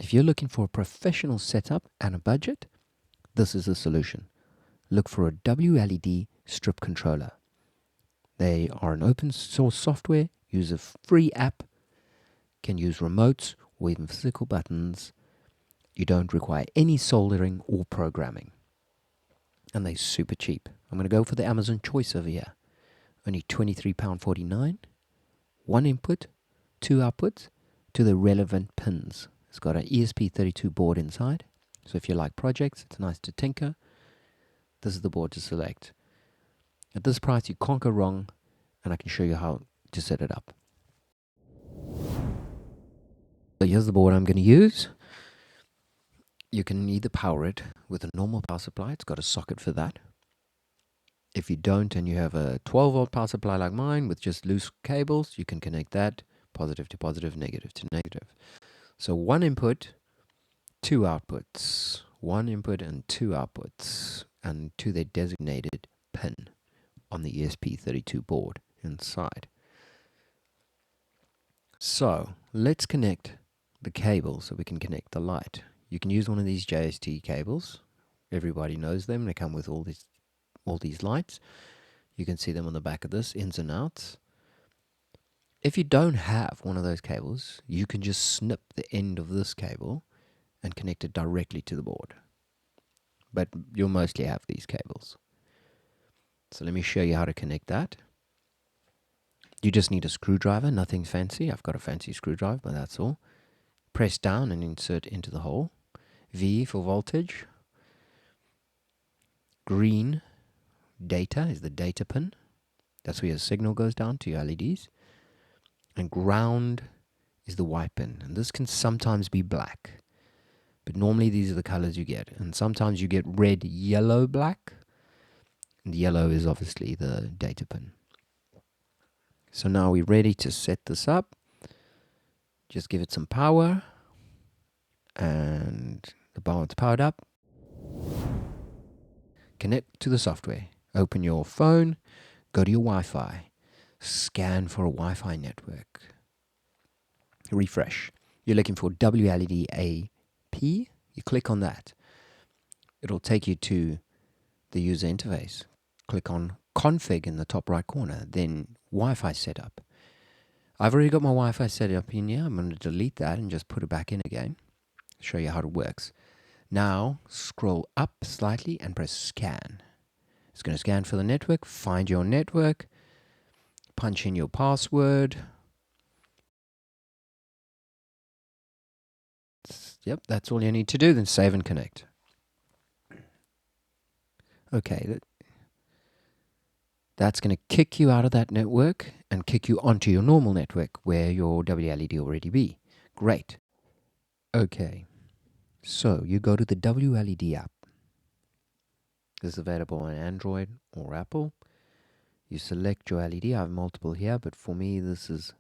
If you're looking for a professional setup and a budget, this is the solution. Look for a WLED strip controller. They are an open source software, use a free app, can use remotes or even physical buttons. You don't require any soldering or programming. And they're super cheap. I'm going to go for the Amazon choice over here. Only £23.49. One input, two outputs to the relevant pins. It's got an ESP32 board inside. So if you like projects, it's nice to tinker. This is the board to select. At this price, you can't go wrong, and I can show you how to set it up. So here's the board I'm going to use. You can either power it with a normal power supply. It's got a socket for that. If you don't and you have a 12-volt power supply like mine with just loose cables, you can connect that positive to positive, negative to negative. So one input, two outputs. One input and two outputs, and to their designated pin on the ESP32 board inside. So let's connect the cable so we can connect the light. You can use one of these JST cables. Everybody knows them. They come with all these lights. You can see them on the back of this, ins and outs. If you don't have one of those cables, you can just snip the end of this cable and connect it directly to the board. But you'll mostly have these cables. So let me show you how to connect that. You just need a screwdriver, nothing fancy. I've got a fancy screwdriver, but that's all. Press down and insert into the hole. V for voltage. Green data is the data pin. That's where your signal goes down to your LEDs. And ground is the white pin. And this can sometimes be black. But normally these are the colors you get. And sometimes you get red, yellow, black. And the yellow is obviously the data pin. So now we're ready to set this up. Just give it some power. And the board's powered up. Connect to the software. Open your phone. Go to your Wi-Fi. Scan for a Wi-Fi network. Refresh. You're looking for WLED AP. You click on that. It'll take you to the user interface. Click on Config in the top right corner. Then Wi-Fi setup. I've already got my Wi-Fi set up in here. I'm going to delete that and just put it back in again. Show you how it works. Now scroll up slightly and press scan. It's going to scan for the network. Find your network. Punch in your password. Yep, that's all you need to do. Then save and connect. Okay, that's going to kick you out of that network and kick you onto your normal network where your WLED already be. Great. Okay, so you go to the WLED app. This is available on Android or Apple. You select your LED. I have multiple here, but for me, this is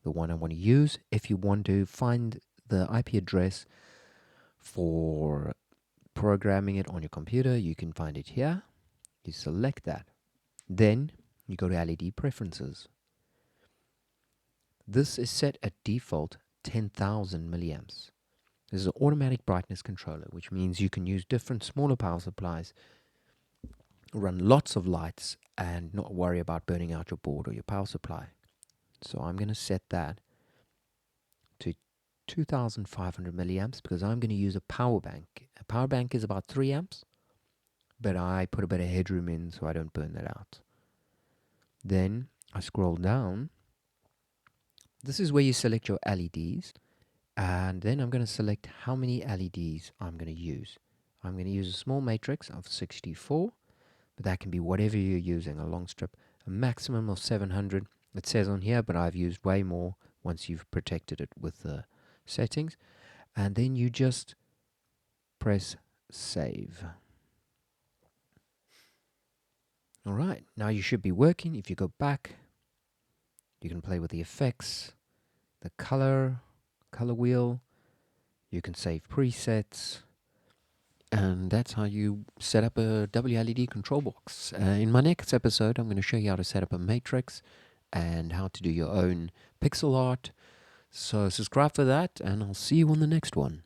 the one I want to use. If you want to find the IP address for programming it on your computer, you can find it here. You select that. Then you go to LED preferences. This is set at default 10,000 milliamps. This is an automatic brightness controller, which means you can use different smaller power supplies, run lots of lights, and not worry about burning out your board or your power supply. So I'm going to set that to 2,500 milliamps because I'm going to use a power bank. A power bank is about 3 amps, but I put a bit of headroom in so I don't burn that out. Then I scroll down. This is where you select your LEDs, and then I'm going to select how many LEDs I'm going to use. I'm going to use a small matrix of 64, but that can be whatever you're using, a long strip, a maximum of 700. It says on here, but I've used way more once you've protected it with the settings. And then you just press save. All right, now you should be working. If you go back, you can play with the effects, the color wheel. You can save presets. And that's how you set up a WLED control box. In my next episode, I'm going to show you how to set up a matrix and how to do your own pixel art. So subscribe for that, and I'll see you on the next one.